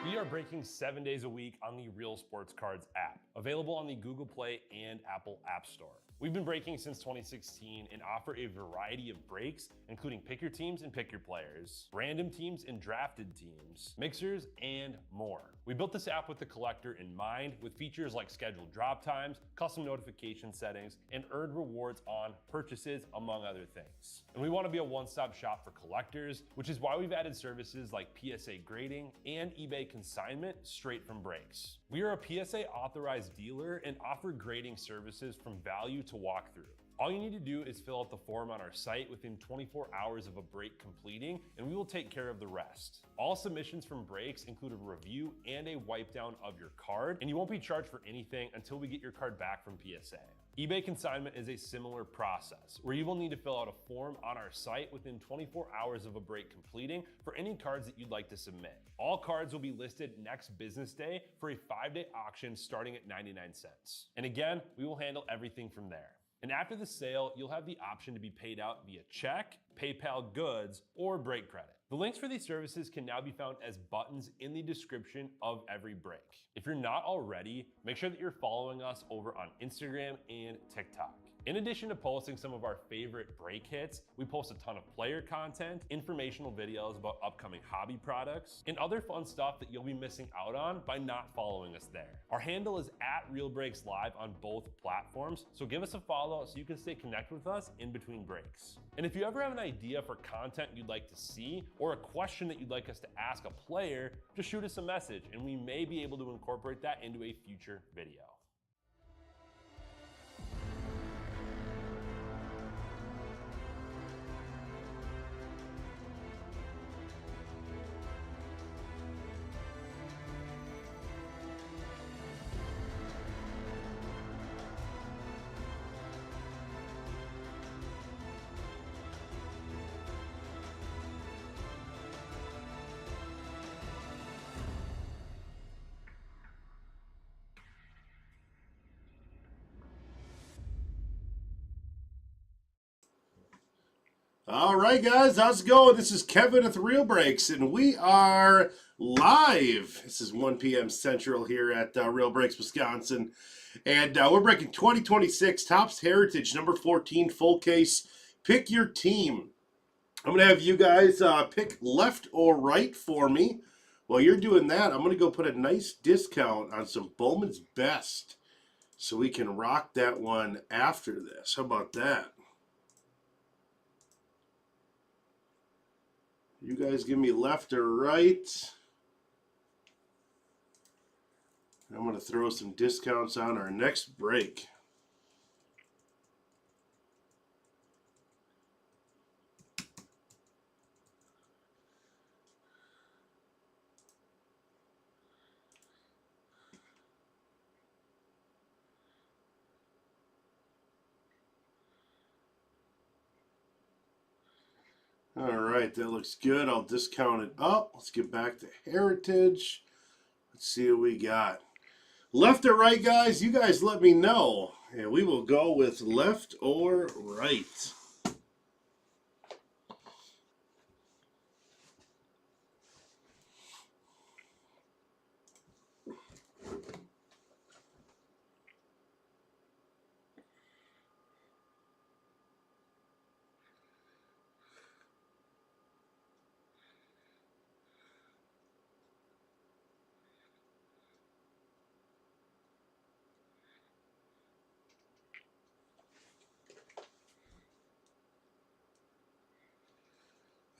We are breaking 7 days a week on the Real Sports Cards app, available on the Google Play and Apple App Store. We've been breaking since 2016 and offer a variety of breaks, including pick your teams and pick your players, random teams and drafted teams, mixers, and more. We built this app with the collector in mind, with features like scheduled drop times, custom notification settings, and earned rewards on purchases, among other things. And we want to be a one-stop shop for collectors, which is why we've added services like PSA grading and eBay consignment straight from breaks. We are a PSA authorized dealer and offer grading services from value to walkthrough. All you need to do is fill out the form on our site within 24 hours of a break completing, and we will take care of the rest. All submissions from breaks include a review and a wipe down of your card, and you won't be charged for anything until we get your card back from PSA. eBay consignment is a similar process, where you will need to fill out a form on our site within 24 hours of a break completing for any cards that you'd like to submit. All cards will be listed next business day for a 5-day auction starting at 99 cents. And again, we will handle everything from there. And after the sale, you'll have the option to be paid out via check, PayPal goods, or break credit. The links for these services can now be found as buttons in the description of every break. If you're not already, make sure that you're following us over on Instagram and TikTok. In addition to posting some of our favorite break hits, we post a ton of player content, informational videos about upcoming hobby products, and other fun stuff that you'll be missing out on by not following us there. Our handle is @RealBreaksLive on both platforms, so give us a follow so you can stay connected with us in between breaks. And if you ever have an idea for content you'd like to see, or a question that you'd like us to ask a player, just shoot us a message and we may be able to incorporate that into a future video. All right, guys, how's it going? This is Kevin with Real Breaks, and we are live. This is 1 p.m. Central here at Real Breaks, Wisconsin, and we're breaking 2026 Topps Heritage number 14 full case. Pick your team. I'm going to have you guys pick left or right for me. While you're doing that, I'm going to go put a nice discount on some Bowman's Best so we can rock that one after this. How about that? You guys give me left or right. I'm going to throw some discounts on our next break. All right, that looks good. I'll discount it up. Let's get back to Heritage. Let's see what we got. Left or right, guys? You guys let me know. And we will go with left or right.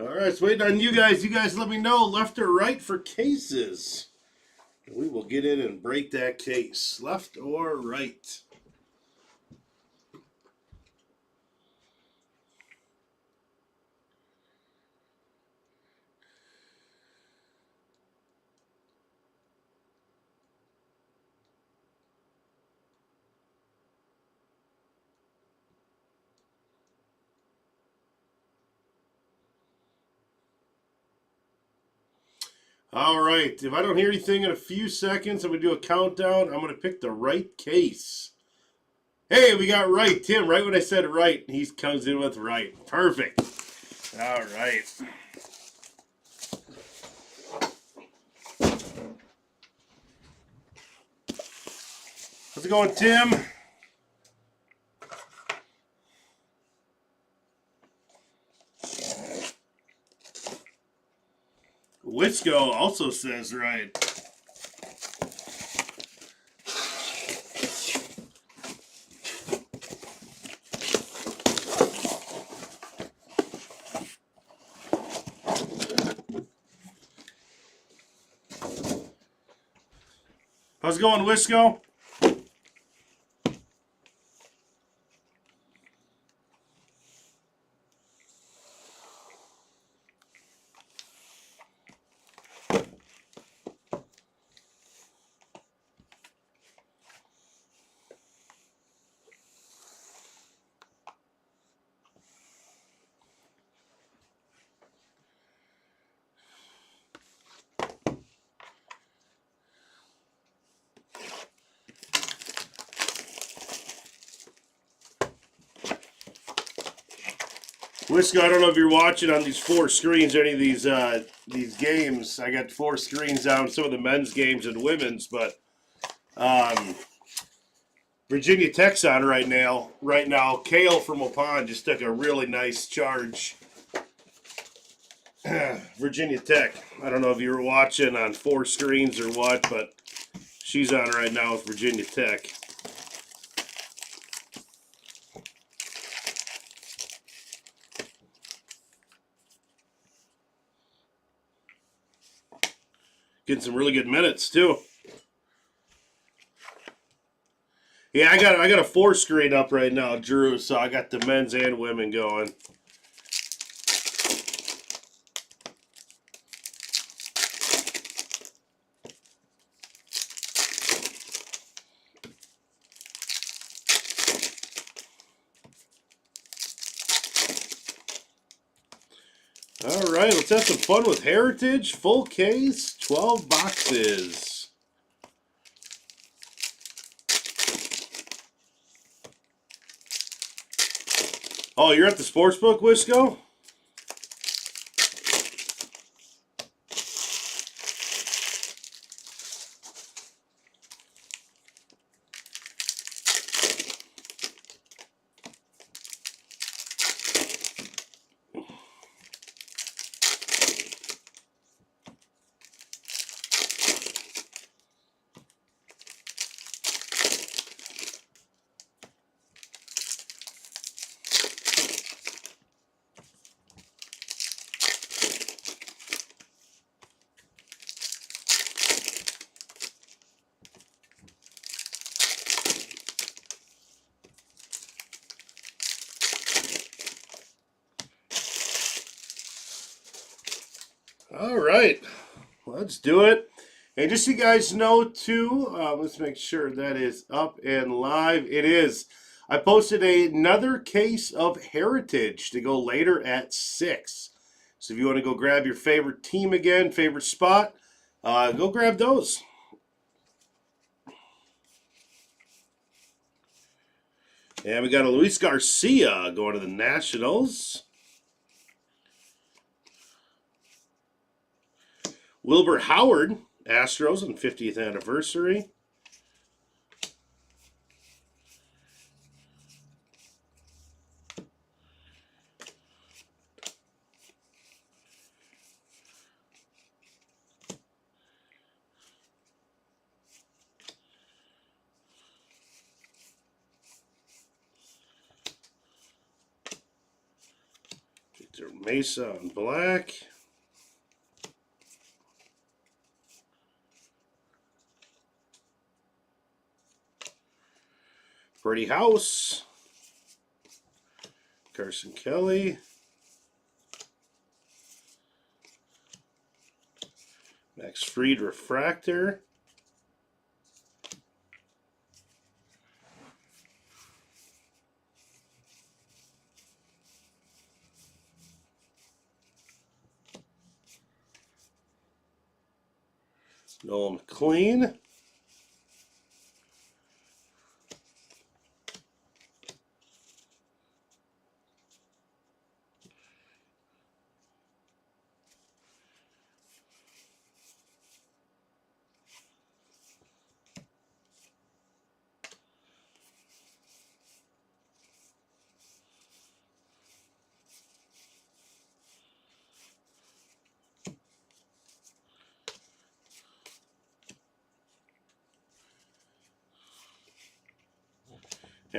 All right, so waiting on you guys. You guys let me know left or right for cases. We will get in and break that case. Left or right. All right, if I don't hear anything in a few seconds, I'm going to do a countdown. I'm going to pick the right case. Hey, we got right. Tim, right when I said right, he comes in with right. Perfect. All right. it going, Tim? Wisco also says right. How's it going, Wisco? Wisco, I don't know if you're watching on these 4 screens or any of these games. I got 4 screens down, some of the men's games and women's, but Virginia Tech's on right now. Right now, Kale from Waupun just took a really nice charge. Virginia Tech. I don't know if you were watching on 4 screens or what, but she's on right now with Virginia Tech. Getting some really good minutes too. Yeah, I got a 4 screen up right now, Drew. So I got the men's and women going. All right, let's have some fun with Heritage. Full case, 12 boxes. Oh, you're at the sportsbook, Wisco? All right, let's do it. And just so you guys know, too, let's make sure that is up and live. It is. I posted another case of Heritage to go later at 6. So if you want to go grab your favorite team again, favorite spot, go grab those. And we got a Luis Garcia going to the Nationals. Wilbur Howard, Astros on 50th anniversary. Victor Mesa on black. Freddie House. Carson Kelly. Max Fried refractor. Noah McLean.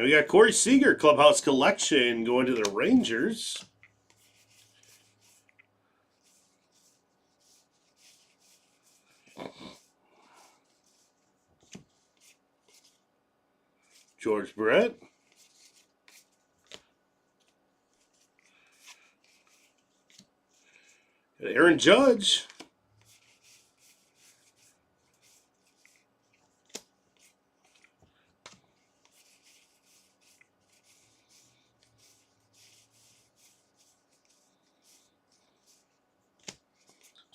And we got Corey Seager, Clubhouse Collection, going to the Rangers. George Brett. Aaron Judge.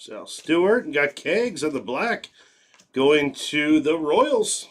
Sal Stewart. And got Kegs on the black going to the Royals.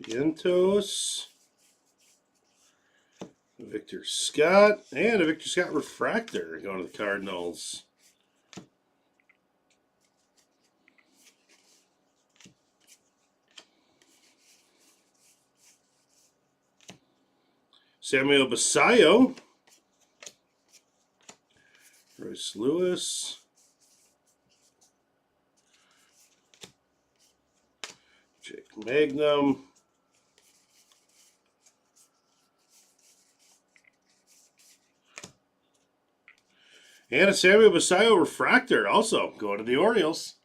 Vientos. Victor Scott. And a Victor Scott refractor going to the Cardinals. Samuel Basallo. Royce Lewis. Jake Magnum. And a Samuel Basallo refractor also going to the Orioles.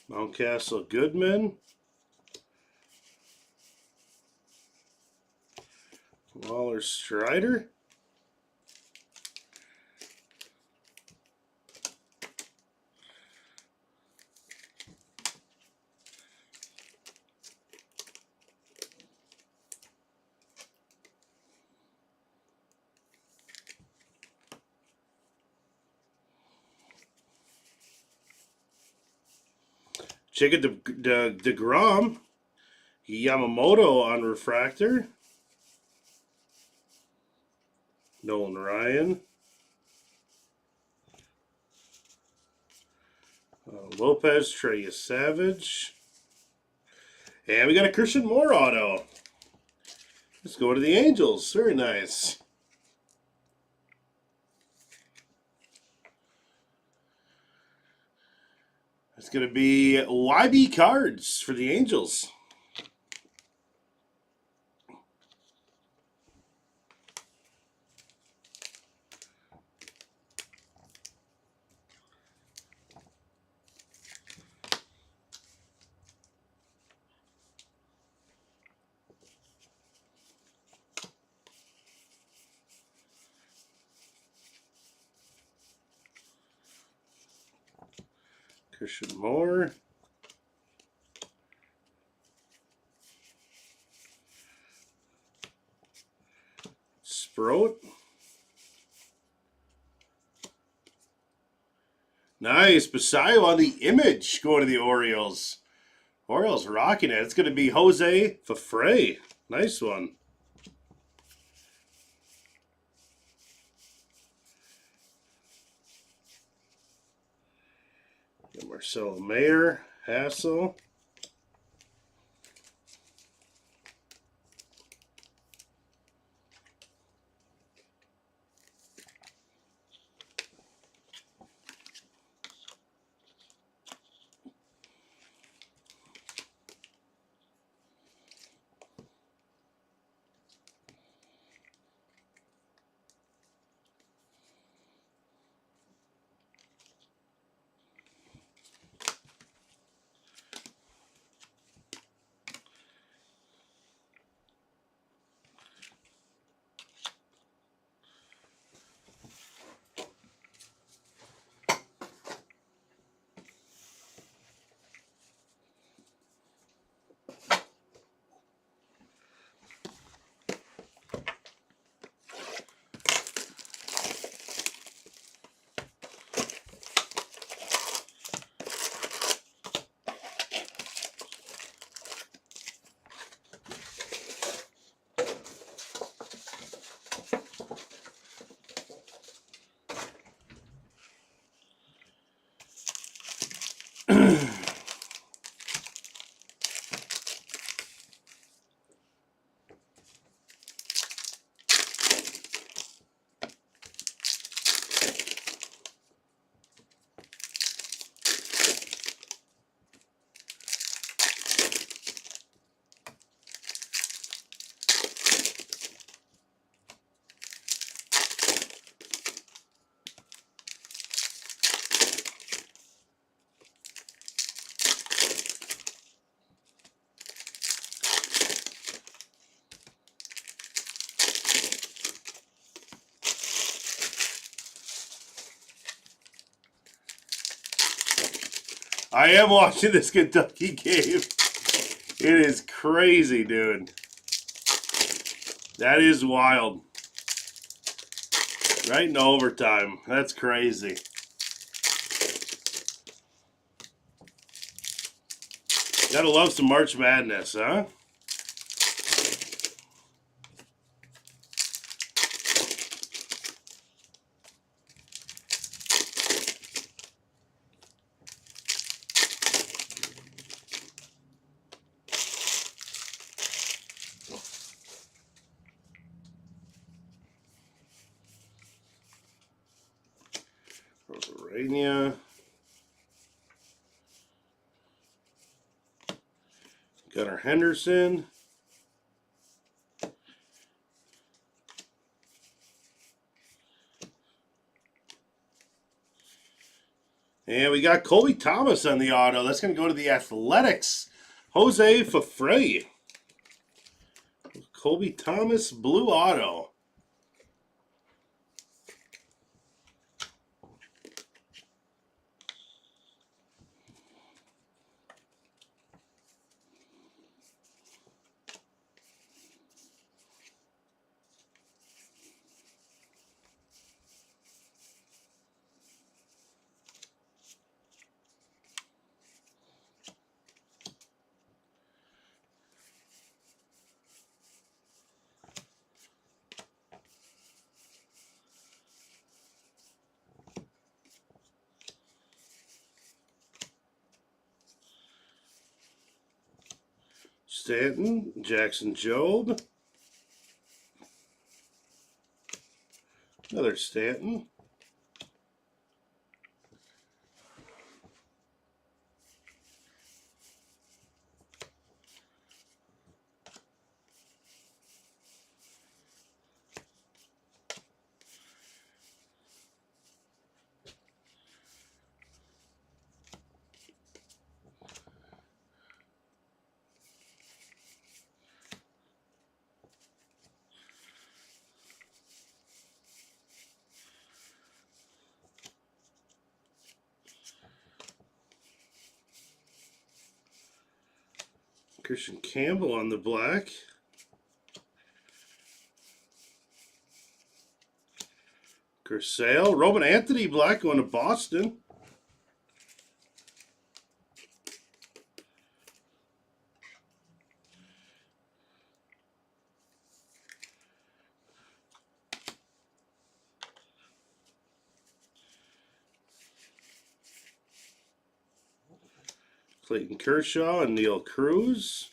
Mountcastle Goodman. Waller Strider. Jacob DeGrom. Yamamoto on refractor. Nolan Ryan. Lopez, Trey Savage. And we got a Christian Moore auto. Let's go to the Angels. Very nice. It's going to be YB cards for the Angels. Christian Moore. Sproat. Nice. Basayo on the image going to the Orioles. Orioles rocking it. It's going to be Jose Fafre. Nice one. Marcelo Mayer, Hassel. I am watching this Kentucky game. It is crazy, dude. That is wild. Right in overtime. That's crazy. Gotta love some March Madness, huh? Rosarania. Gunnar Henderson. And we got Colby Thomas on the auto. That's going to go to the Athletics. Jose Fafre. Colby Thomas, blue auto. Stanton, Jackson Jobe. Another Stanton. Christian Campbell on the black. Chris Sale. Roman Anthony black going to Boston. Clayton Kershaw and Neil Cruz.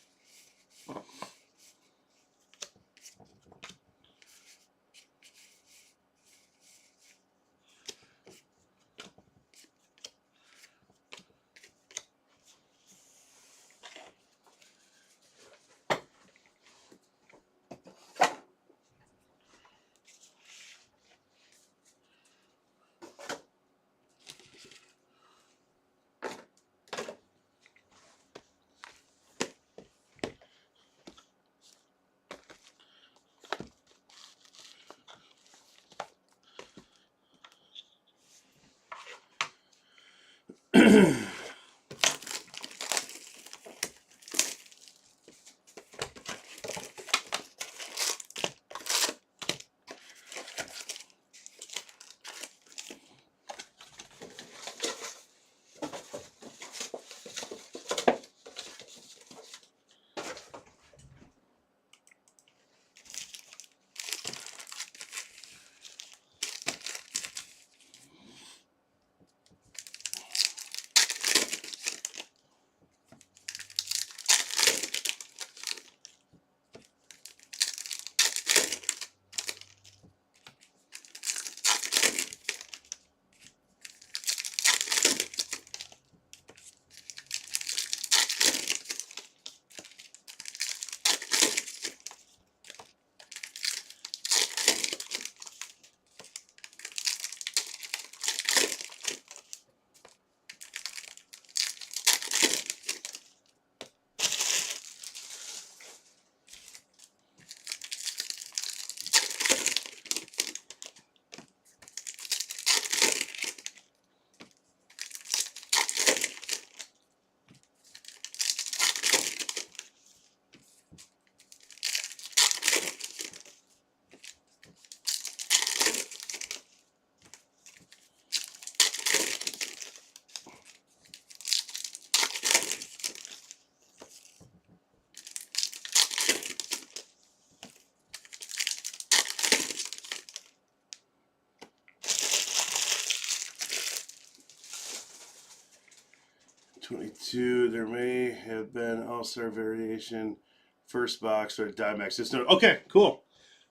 '22. There may have been All-Star variation, first box or Dimex system. Okay, cool.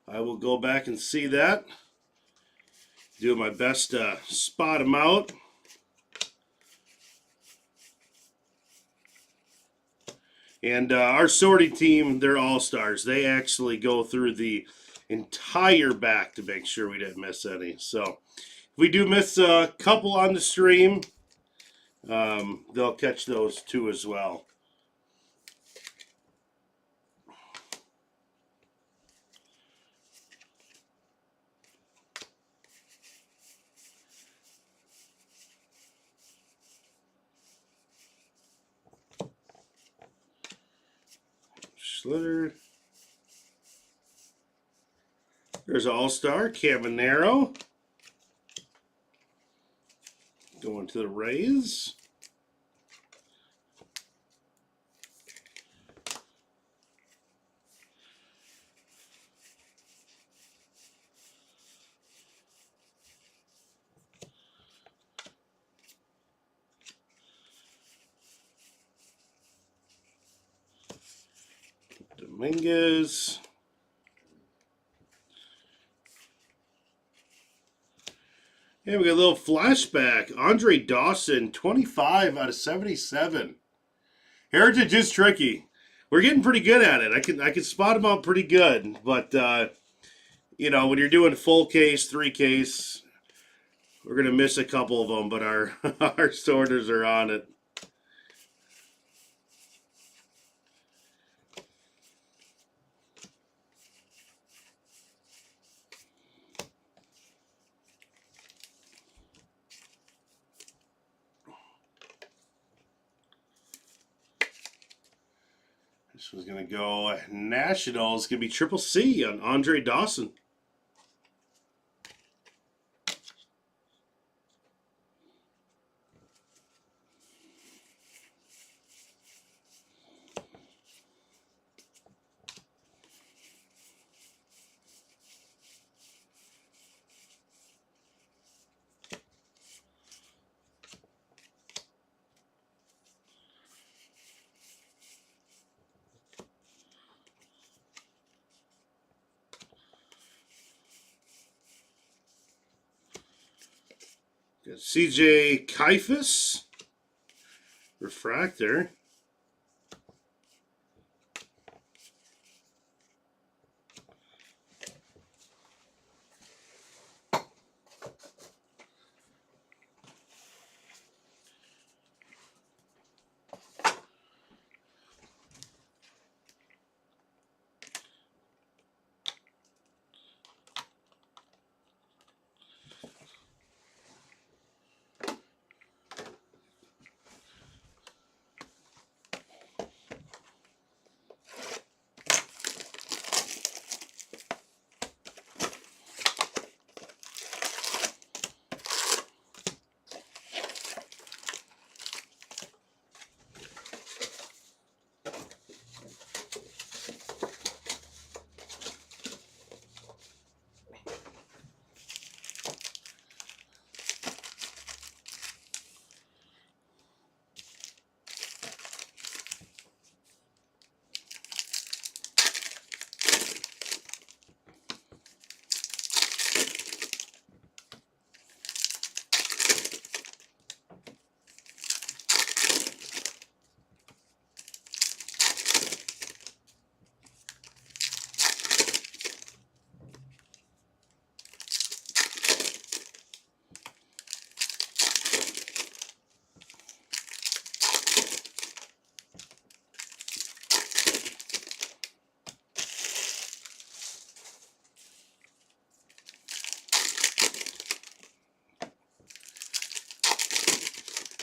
I will go back and see that. Do my best to spot them out. And our sorting team, they're all-stars. They actually go through the entire back to make sure we didn't miss any. So if we do miss a couple on the stream, they'll catch those too as well. Schlitter. There's All-Star, Caminero. Going to the Rays. Dominguez. Yeah, we got a little flashback. Andre Dawson, 25 out of 77. Heritage is tricky. We're getting pretty good at it. I can spot them out pretty good, but you know, when you're doing full case, 3 case, we're gonna miss a couple of them, but our our sorters are on it. This one's going to go Nationals. It's going to be Triple C on Andre Dawson. Got CJ Kifus. Refractor.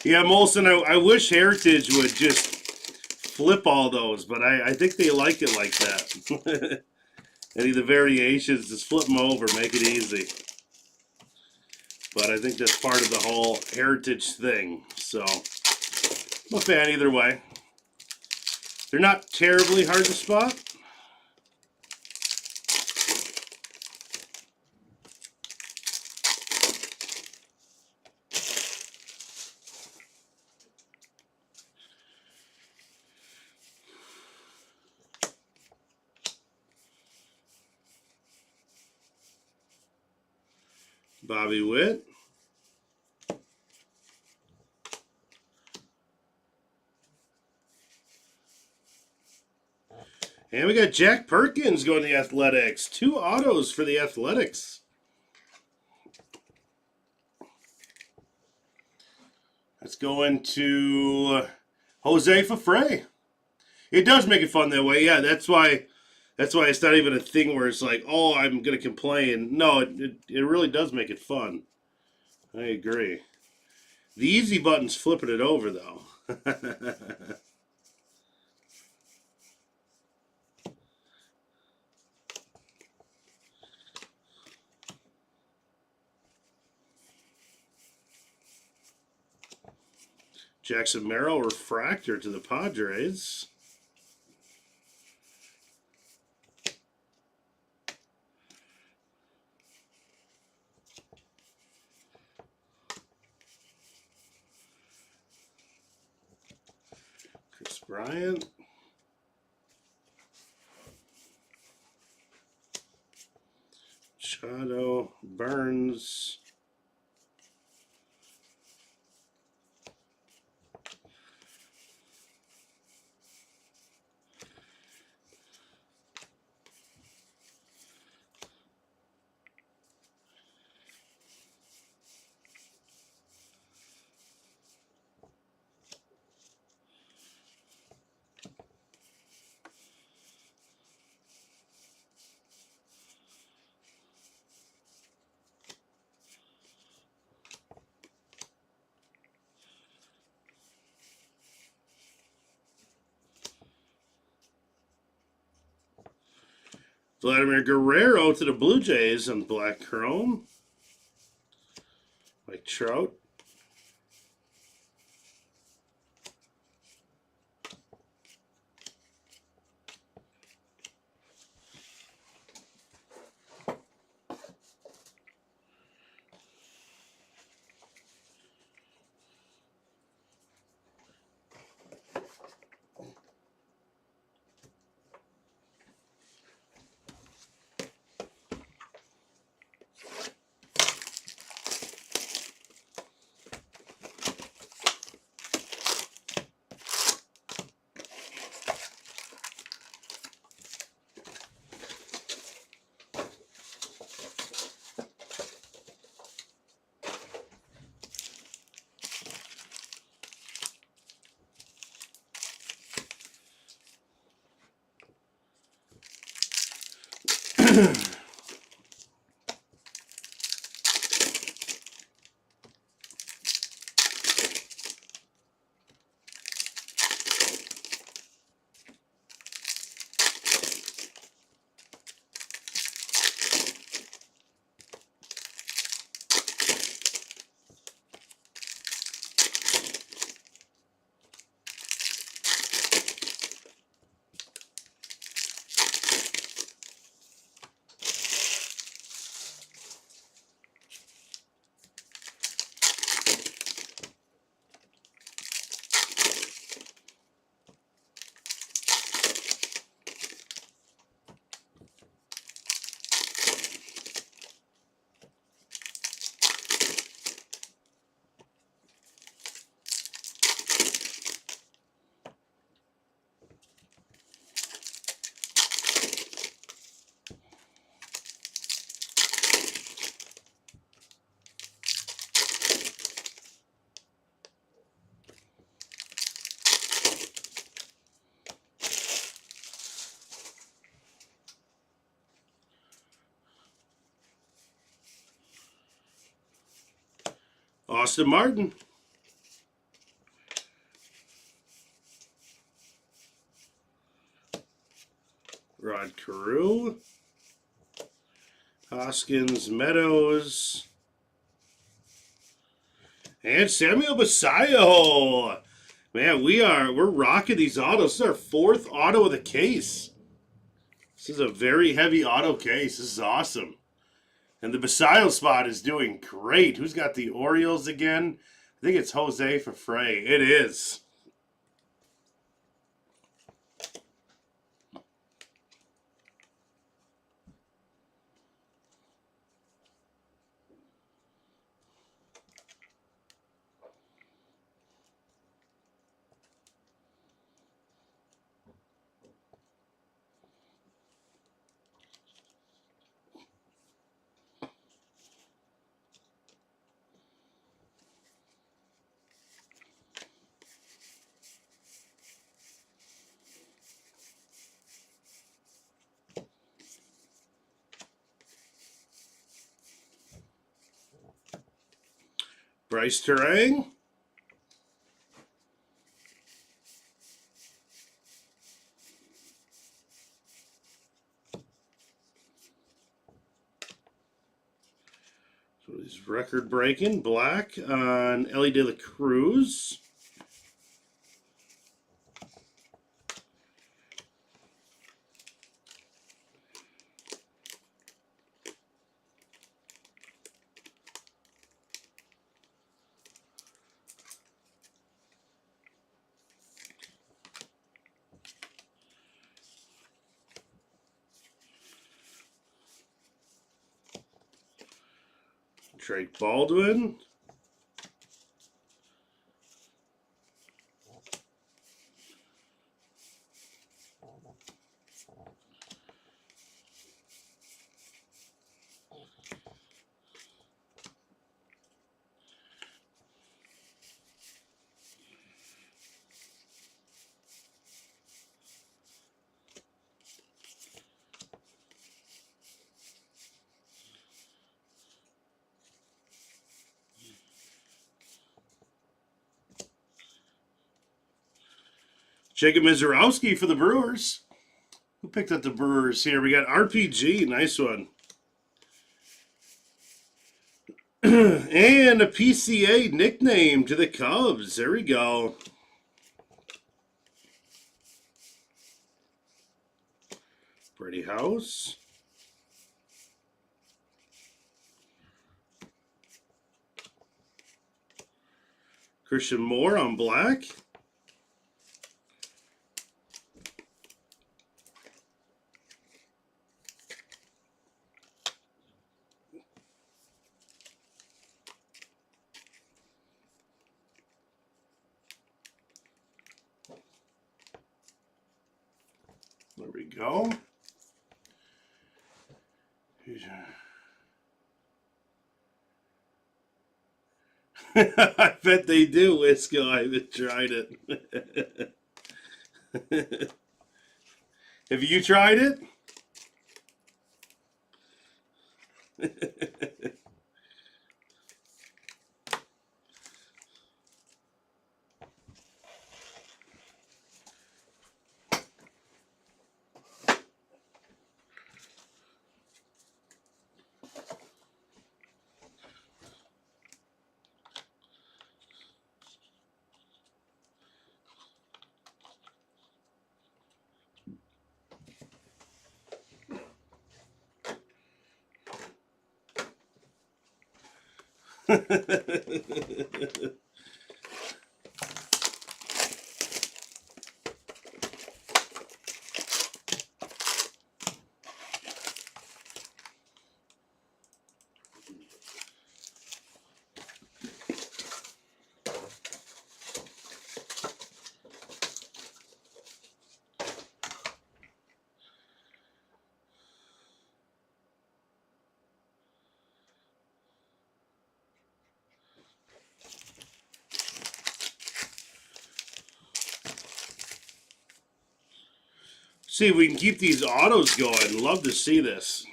Yeah, Molson, I wish Heritage would just flip all those, but I think they like it like that. Any of the variations, just flip them over, make it easy. But I think that's part of the whole Heritage thing. So, I'm a fan either way. They're not terribly hard to spot. Bobby Witt. And we got Jack Perkins going to the Athletics. 2 autos for the Athletics. Let's go into Jose Fafre. It does make it fun that way. Yeah, that's why it's not even a thing where it's like, oh, I'm going to complain. No, it really does make it fun. I agree. The easy button's flipping it over, though. Jackson Merrill refractor to the Padres. Chris Bryant. Vladimir Guerrero to the Blue Jays on black chrome. Mike Trout. Austin Martin. Rod Carew. Hoskins, Meadows. And Samuel Basallo. Man, we're rocking these autos. This is our 4th auto of the case. This is a very heavy auto case. This is awesome. And the Basallo spot is doing great. Who's got the Orioles again? I think it's Jose Fefre. It is. Bryce Terang. So he's record breaking. Black on Elly De La Cruz. Drake Baldwin. Jacob Mizorowski for the Brewers. picked up the Brewers here? We got RPG. Nice one. And a PCA nickname to the Cubs. There we go. Brady House. Christian Moore on black. There we go. I bet they do, Wisco. I haven't tried it. Have you tried it? See if we can keep these autos going. Love to see this.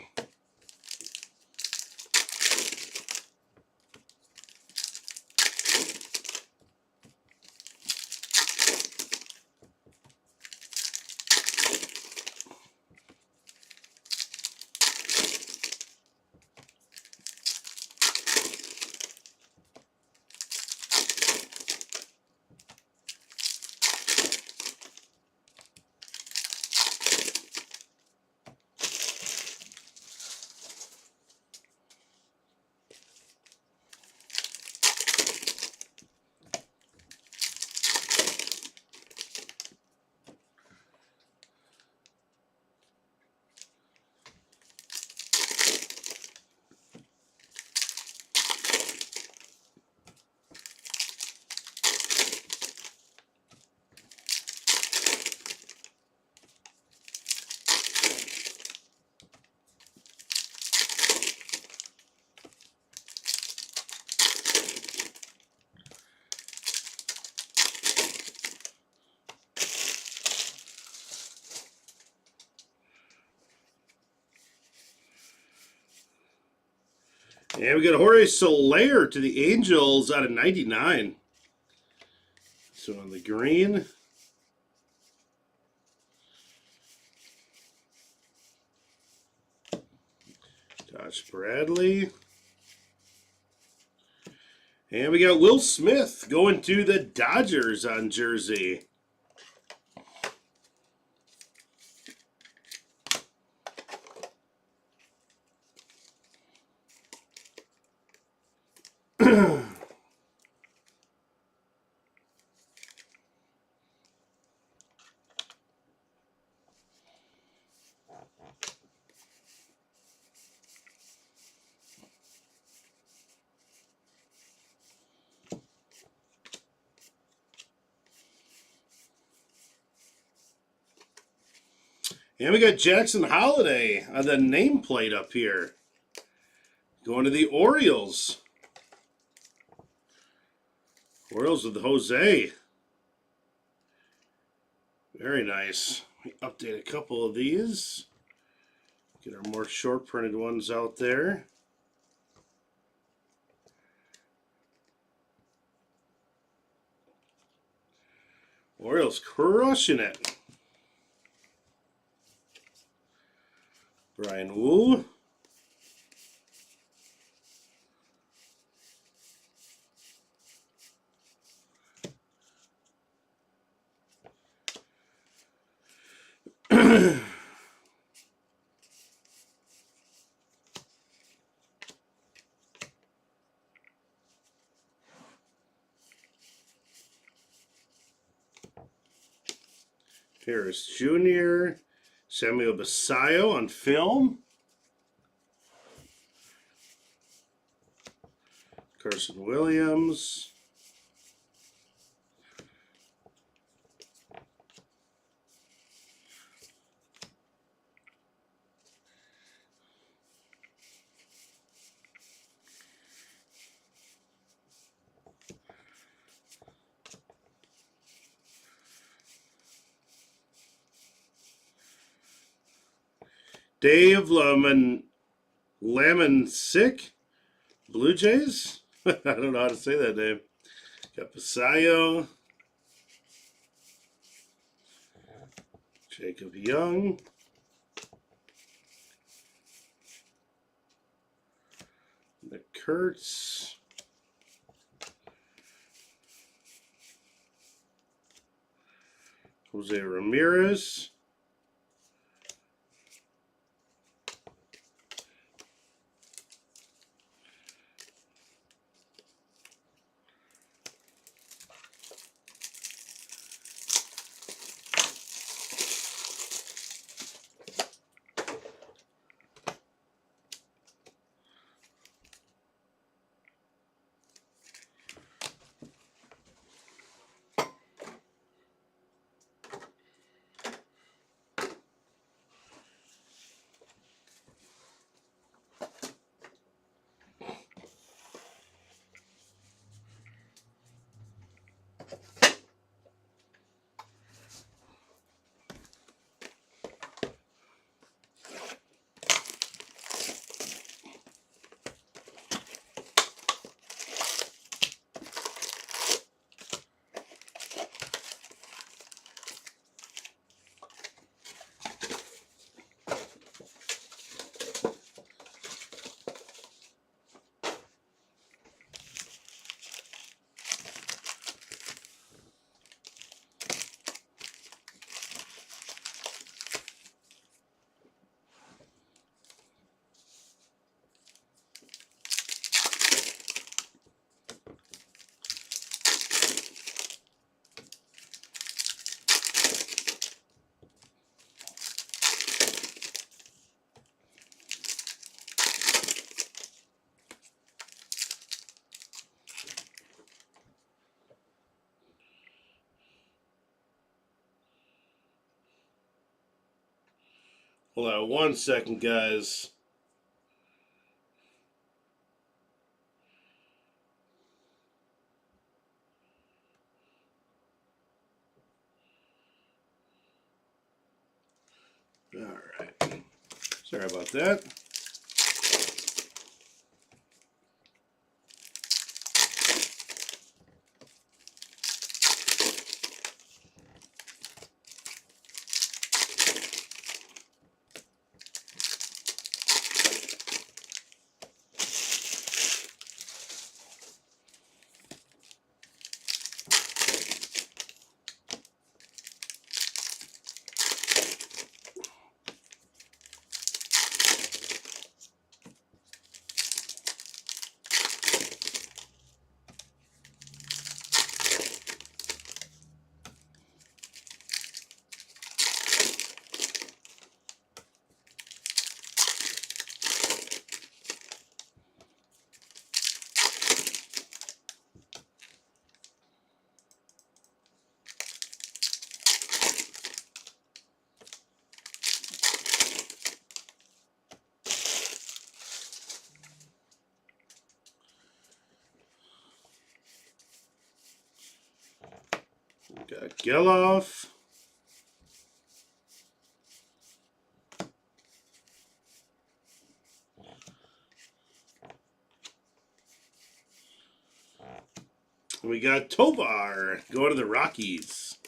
And we got Jorge Soler to the Angels out of 99. So on the green. Josh Bradley. And we got Will Smith going to the Dodgers on jersey. And we got Jackson Holiday on the nameplate up here. Going to the Orioles. Orioles with Jose. Very nice. We update a couple of these. Get our more short printed ones out there. Orioles crushing it. Ryan Wu. Harris Jr., Samuel Basayo on film. Carson Williams. Dave Lamancic, Blue Jays. I don't know how to say that name. Got Basayo. Jacob Young. Nick Kurtz. Jose Ramirez. Hold on 1 second, guys. All right. Sorry about that. We got Geloff. We got Tovar going to the Rockies.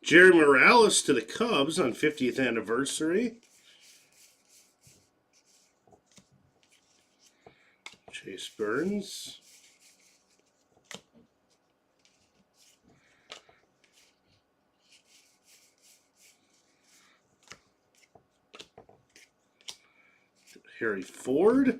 Jerry Morales to the Cubs on 50th anniversary. Chase Burns. Harry Ford.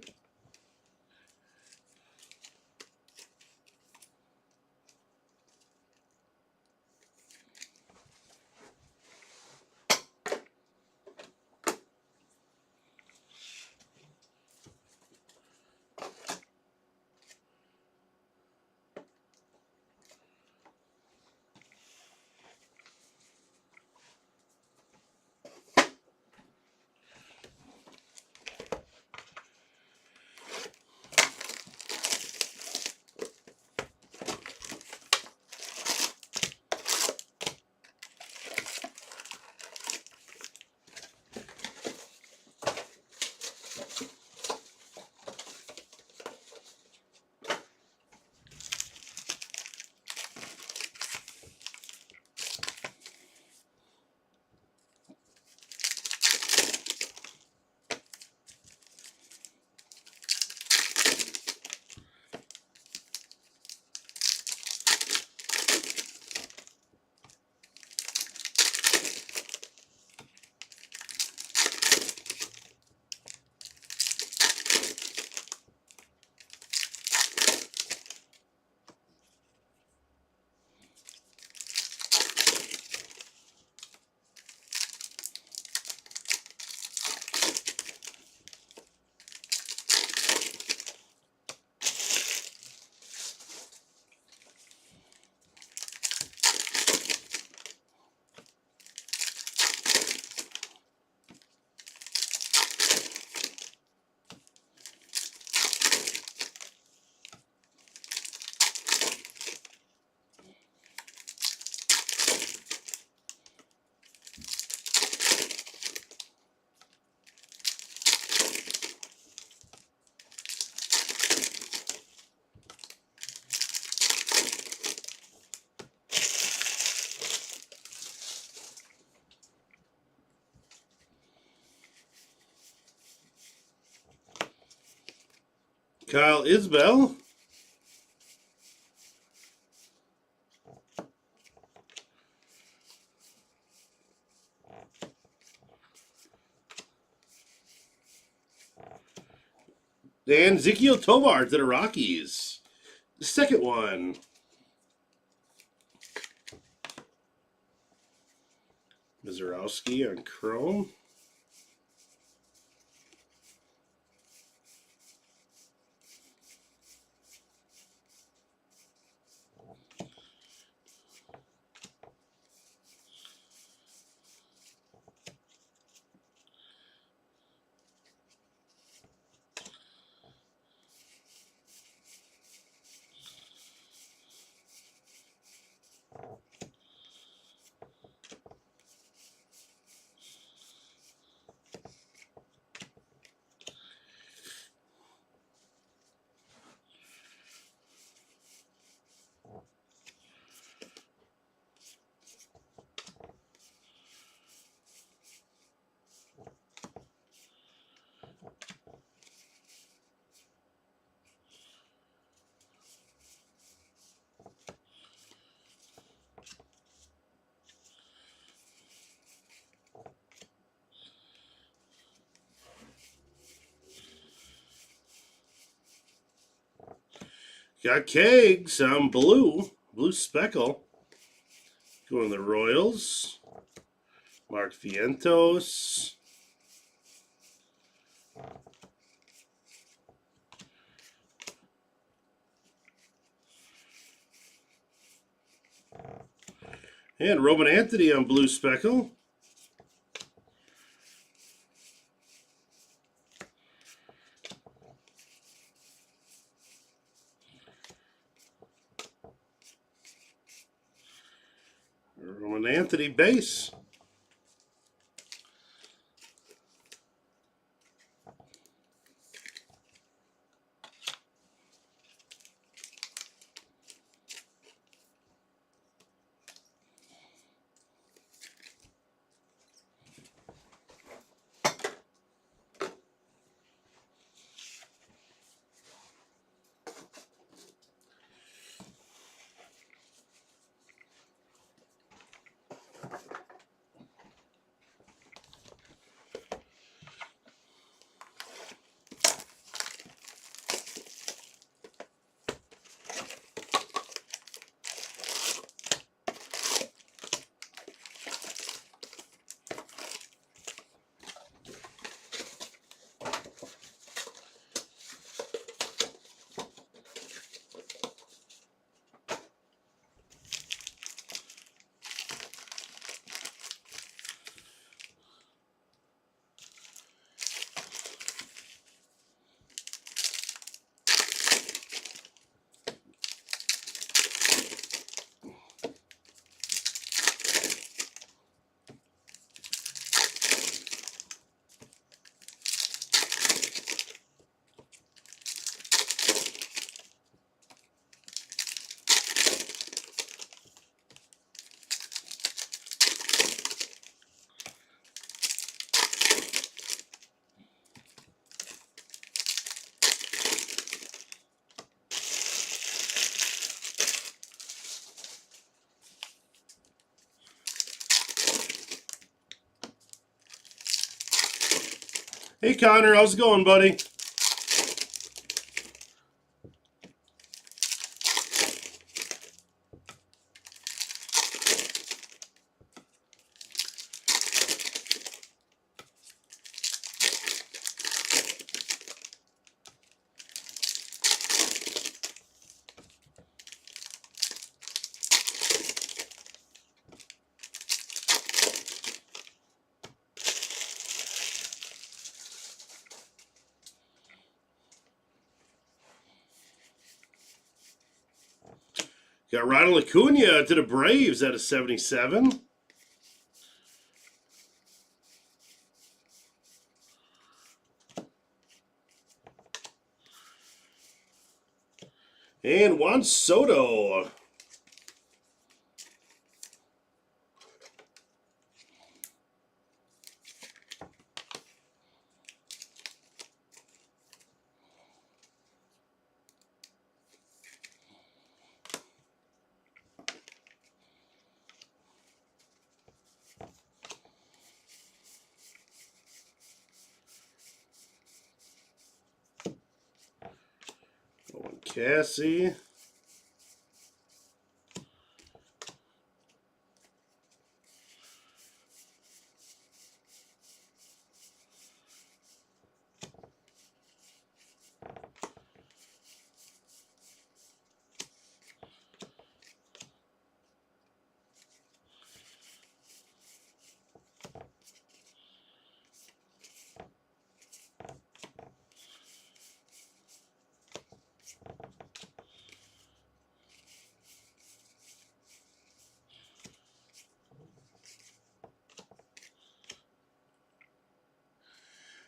Kyle Isbell. And Ezekiel Tovar to the Rockies. The second one. Mizorowski on Chrome. Got Kegs on blue speckle. Going to the Royals. Mark Vientos. And Roman Anthony on blue speckle. Roman Anthony base. Hey, Connor, how's it going, buddy? Got Ronald Acuna to the Braves at a 77. And Juan Soto. Owen Cassie.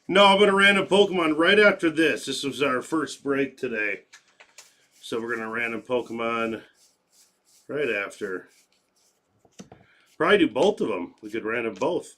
No, I'm going to random Pokemon right after this. This was our first break today. So we're going to random Pokemon right after. Probably do both of them. We could random both.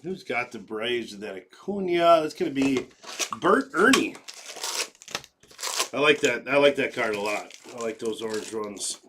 Who's got the Braves and then Acuna? That's going to be Bert Ernie. I like that. I like that card a lot. I like those orange ones.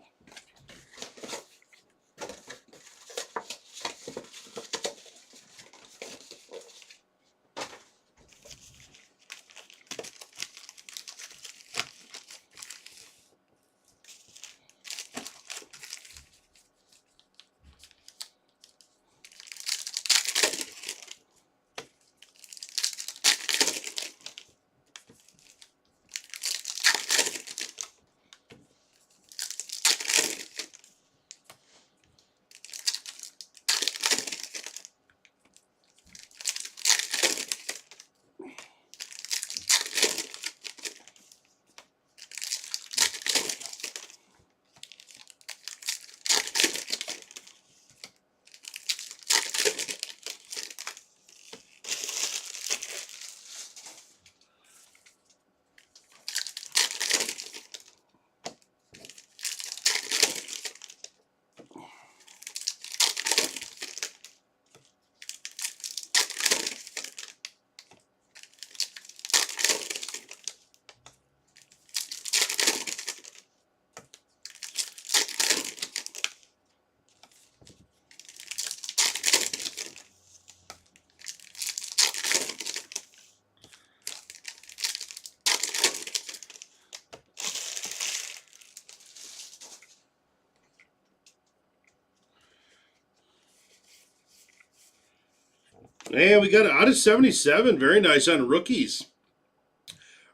And we got out of 77. Very nice on rookies.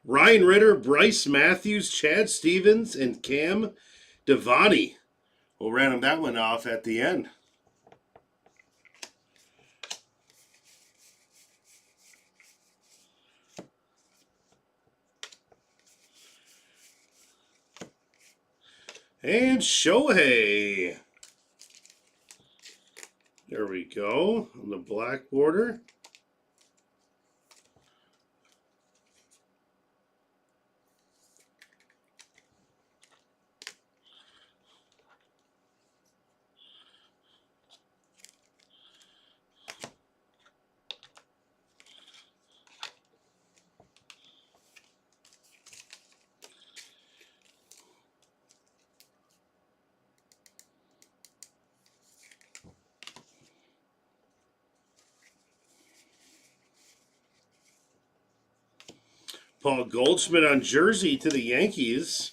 Ryan Ritter, Bryce Matthews, Chad Stevens, and Cam Devani. We'll random that one off at the end. And Shohei. There we go, on the black border. Paul Goldschmidt on jersey to the Yankees.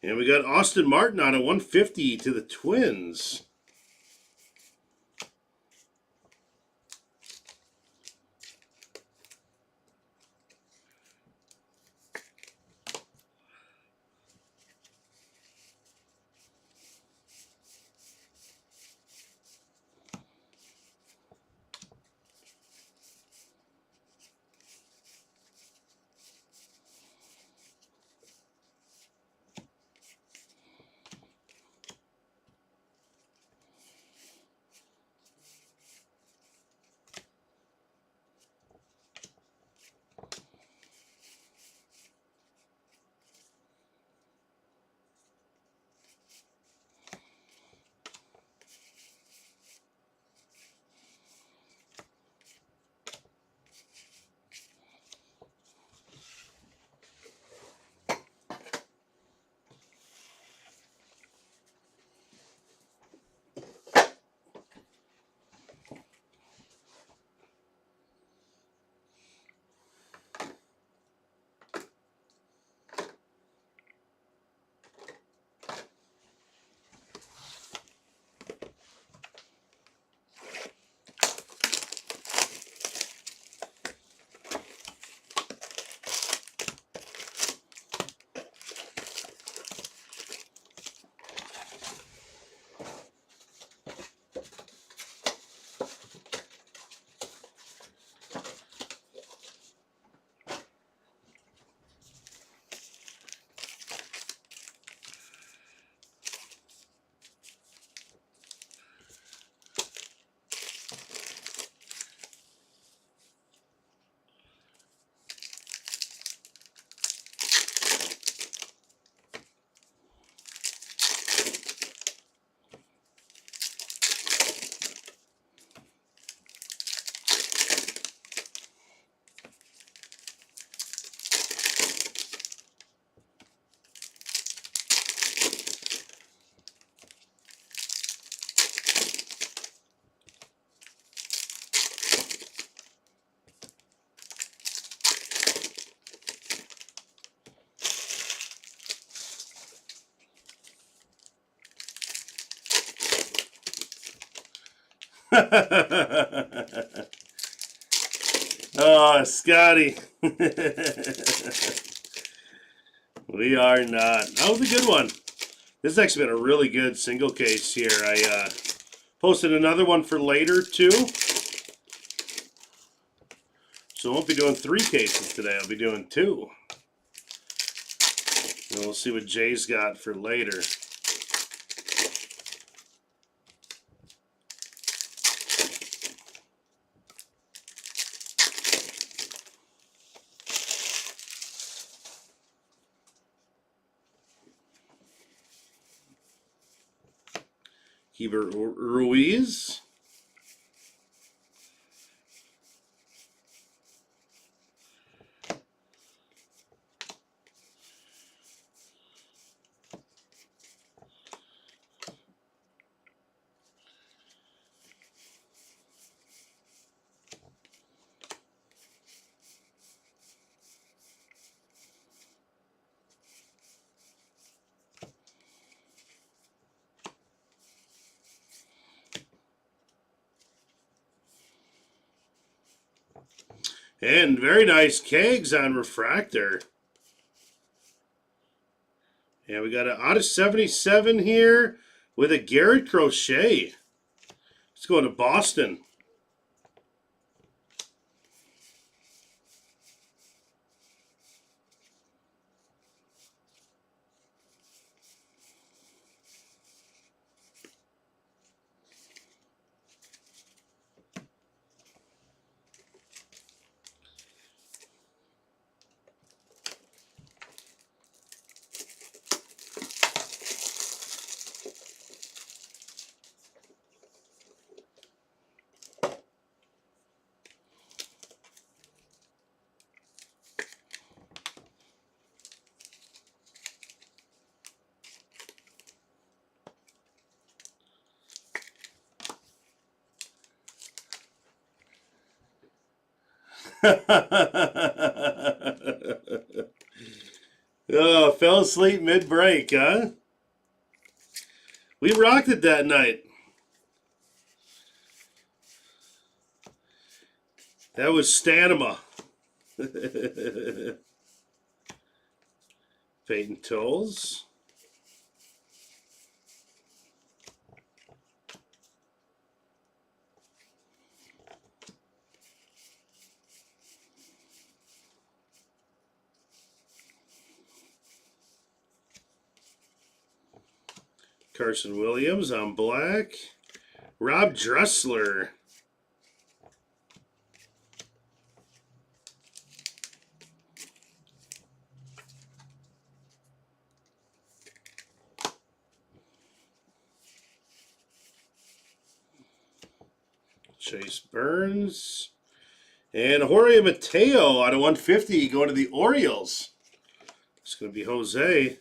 And we got Austin Martin on a 150 to the Twins. Oh, Scotty. We are not. That was a good one. This has actually been a really good single case here. I posted another one for later, too. So I won't be doing 3 cases today. I'll be doing 2. And we'll see what Jay's got for later. Keibert Ruiz. And very nice kegs on refractor. And we got an out of 77 here with a Garrett Crochet. Let's go to Boston. Oh, fell asleep mid-break, huh? We rocked it that night. That was Stanima. Peyton Tolles. Carson Williams on black. Rob Dressler. Chase Burns. And Jorge Mateo out of 150 going to the Orioles. It's going to be Jose.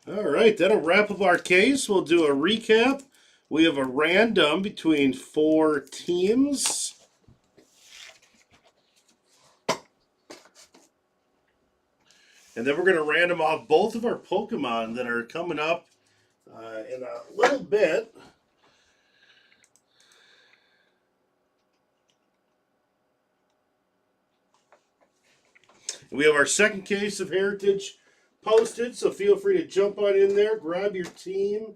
All right, that'll wrap up our case. We'll do a recap. We have a random between 4 teams. And then we're going to random off both of our Pokemon that are coming up in a little bit. We have our second case of Heritage posted, so feel free to jump on in there, grab your team.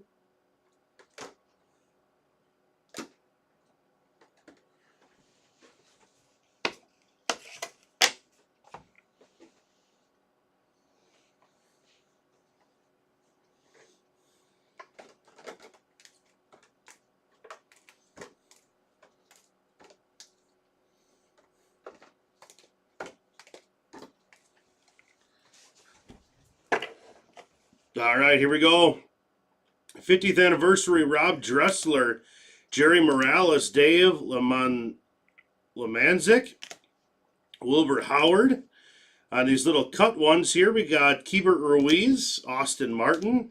All right, here we go. 50th anniversary, Rob Dressler, Jerry Morales, Dave Lemanzik, Wilbur Howard. On these little cut ones here, we got Keibert Ruiz, Austin Martin,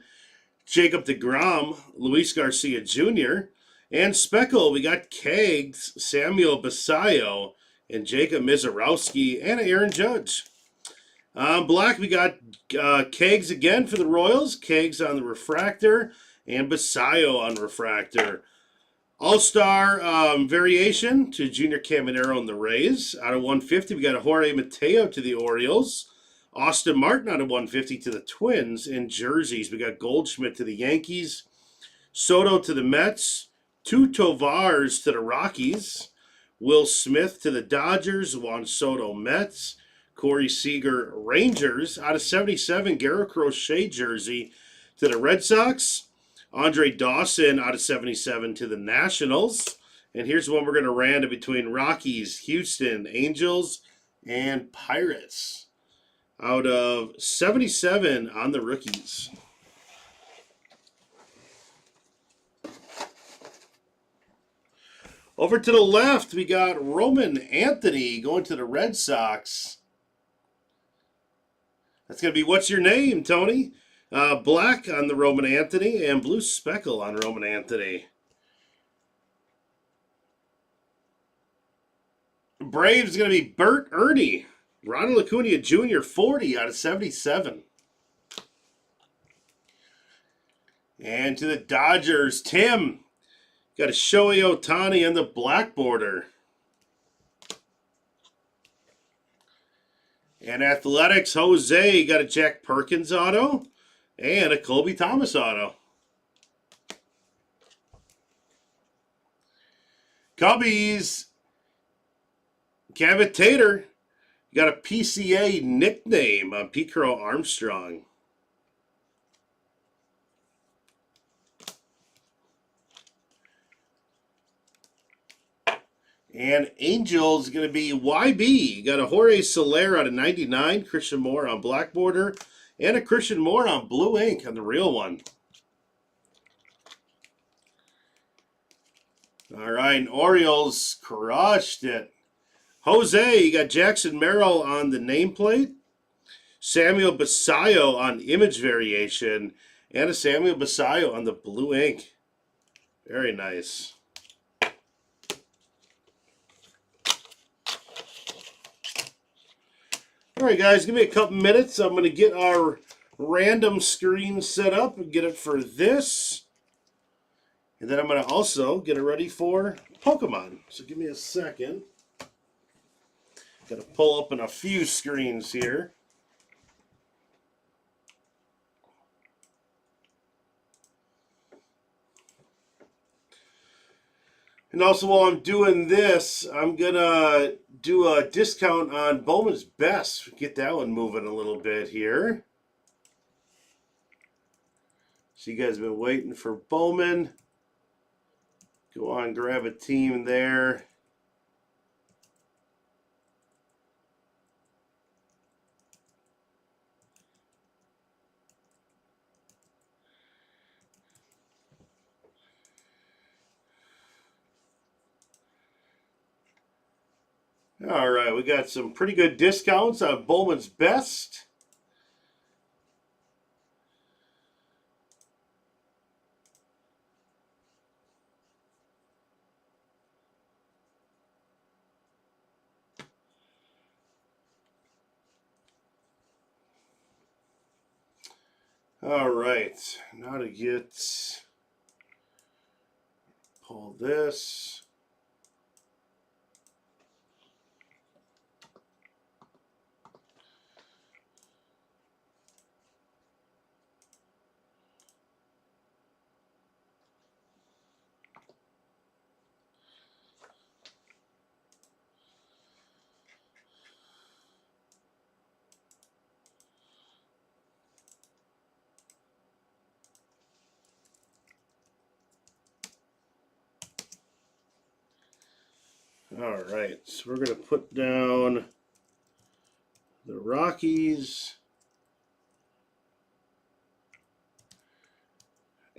Jacob deGrom, Luis Garcia Jr., and Speckle, we got Kegs, Samuel Basayo, and Jacob Mizorowski, and Aaron Judge. Black, we got Kegs again for the Royals, Kegs on the refractor, and Basayo on refractor. All-Star variation to Junior Caminero and the Rays. Out of 150, we got a Jorge Mateo to the Orioles. Austin Martin out of 150 to the Twins. In jerseys, we got Goldschmidt to the Yankees, Soto to the Mets, 2 Tovars to the Rockies, Will Smith to the Dodgers, Juan Soto Mets, Corey Seager Rangers. Out of 77, Garrett Crochet jersey to the Red Sox, Andre Dawson out of 77 to the Nationals. And here's one we're going to random between Rockies, Houston, Angels, and Pirates. Out of 77 on the rookies. Over to the left, we got Roman Anthony going to the Red Sox. That's going to be What's Your Name, Tony? Black on the Roman Anthony and blue speckle on Roman Anthony. Braves going to be Bert Ernie. Ronald Acuna Jr., 40 out of 77. And to the Dodgers, Tim. Got a Shohei Ohtani on the black border. And Athletics, Jose got a Jack Perkins auto and a Colby Thomas auto. Cubbies, Kevin Tater got a PCA nickname on Pete Crow Armstrong. And Angels going to be YB. Got a Jorge Soler out of 99. Christian Moore on black border. And a Christian Moore on blue ink on the real one. All right, and Orioles crushed it. Jose, you got Jackson Merrill on the nameplate. Samuel Basayo on image variation. And a Samuel Basayo on the blue ink. Very nice. All right, guys, give me a couple minutes. I'm going to get our random screen set up and get it for this. And then I'm going to also get it ready for Pokemon. So give me a second. Got to pull open a few screens here. And also while I'm doing this, I'm going to do a discount on Bowman's Best. Get that one moving a little bit here. So you guys have been waiting for Bowman. Go on, grab a team there. All right, we got some pretty good discounts on Bowman's Best. All right, now to pull this. All right, so we're going to put down the Rockies,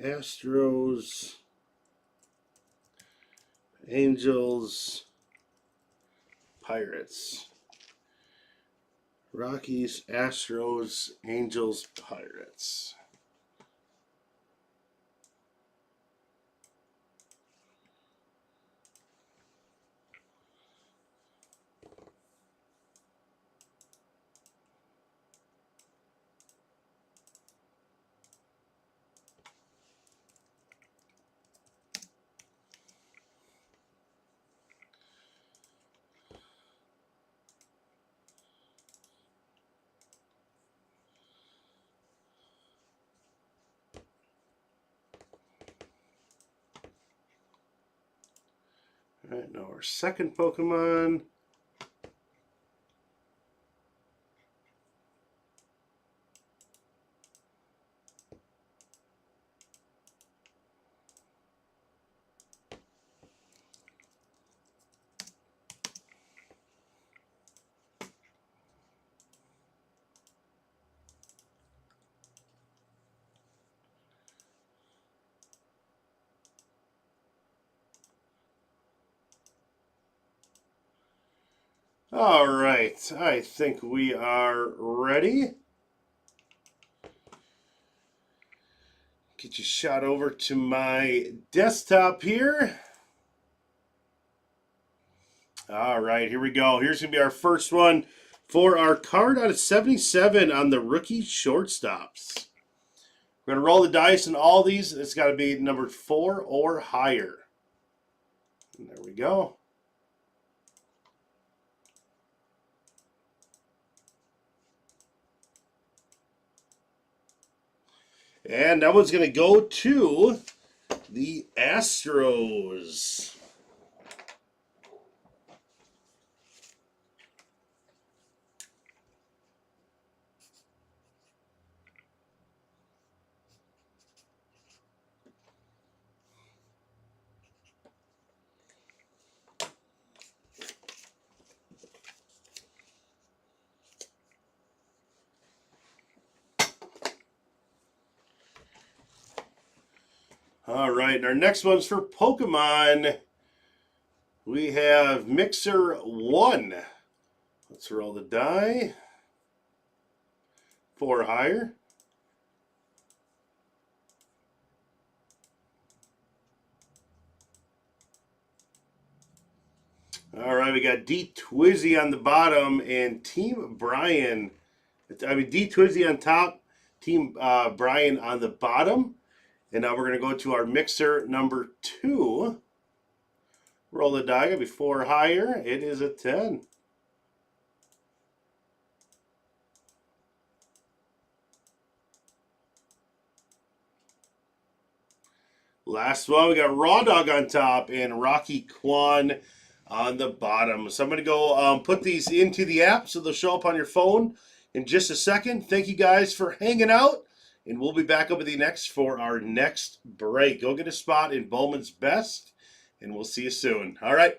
Astros, Angels, Pirates. Rockies, Astros, Angels, Pirates. right, now our second Pokemon. All right, I think we are ready. Get you shot over to my desktop here. All right, here we go. Here's going to be our first one for our card out of 77 on the rookie shortstops. We're going to roll the dice on all these. It's got to be numbered 4 or higher. And there we go. And that one's going to go to the Astros. All right, and our next one's for Pokemon. We have Mixer 1. Let's roll the die. 4 higher. All right, we got D Twizzy on the bottom and Team Brian. D Twizzy on top, Team Brian on the bottom. And now we're going to go to our mixer number 2. Roll the die, going to be 4 higher. It is a 10. Last one, we got Raw Dog on top and Rocky Kwan on the bottom. So I'm going to go put these into the app so they'll show up on your phone in just a second. Thank you guys for hanging out. And we'll be back up with you next for our next break. Go get a spot in Bowman's Best, and we'll see you soon. All right.